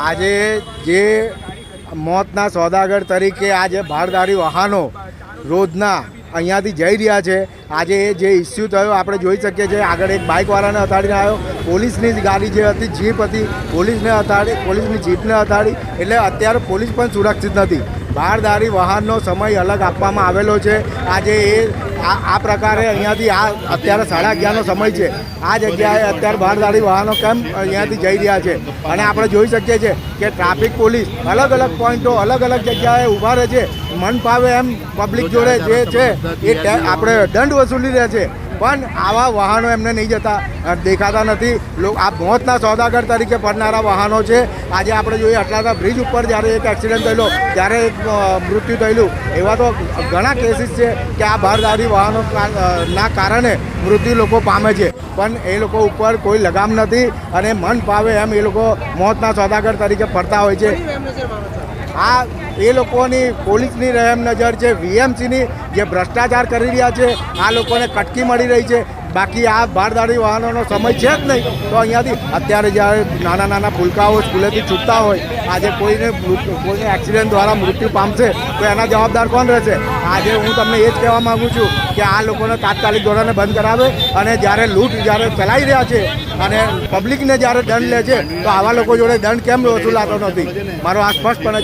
આજે જે મોતના સોદાગર તરીકે આજે ભારદારી વાહનો રોજના અહીંયાથી જઈ રહ્યા છે, આજે જે ઇસ્યુ થયો આપણે જોઈ શકીએ છીએ. આગળ એક બાઇકવાળાને અથાડીને આવ્યો, પોલીસની ગાડી જે હતી જીપ હતી પોલીસની જીપને અથાડી. એટલે અત્યારે પોલીસ પણ સુરક્ષિત નથી. ભારદારી વાહનનો સમય અલગ આપવામાં આવેલો છે. આજે આ પ્રકારે અહીંયાથી અત્યારે 11:30નો સમય છે. આ જગ્યાએ અત્યારે ભારદારી વાહનો કેમ અહીંયાથી જઈ રહ્યા છે? અને આપણે જોઈ શકીએ છીએ કે ટ્રાફિક પોલીસ અલગ અલગ પોઈન્ટો અલગ અલગ જગ્યાએ ઊભા રહે છે. મન ફાવે એમ પબ્લિક જોડે જે છે એ આપણે દંડ વસૂલી રહ્યા છે, પણ આવા વાહનો એમને નહીં જતા દેખાતા નથી. આ મોતના સોદાગર તરીકે ફરનારા વાહનો છે. આજે આપણે જોઈએ અટલાદા બ્રિજ ઉપર જ્યારે એક એક્સિડન્ટ થયેલો ત્યારે એક મૃત્યુ થયેલું, એવા તો ઘણા કેસીસ છે કે આ ભારદારી વાહનો ના કારણે મૃત્યુ લોકો પામે છે, પણ એ લોકો ઉપર કોઈ લગામ નથી અને મન ફાવે એમ એ લોકો મોતના સોદાગર તરીકે ફરતા હોય છે. આ એ લોકોની પોલીસની રહેમ નજર છે, વીએમસીની જે ભ્રષ્ટાચાર કરી રહ્યા છે, આ લોકોને કટકી મળી રહી છે. બાકી આ ભારદારી વાહનોનો સમય છે જ નહીં. તો અહીંયાથી અત્યારે જ્યારે નાના નાના ફૂલકાઓ સ્કૂલેથી છૂટતા હોય, આજે કોઈને એક્સિડન્ટ દ્વારા મૃત્યુ પામશે તો એના જવાબદાર કોણ રહેશે? આજે હું તમને એ જ કહેવા માગું છું કે આ લોકોને તાત્કાલિક ધોરણે બંધ કરાવે અને જ્યારે લૂંટ જ્યારે ચલાવી રહ્યા છે અને પબ્લિકને જ્યારે દંડ લે છે તો આવા લોકો જોડે દંડ કેમ વસૂલાતો નથી? મારો આ સ્પષ્ટપણે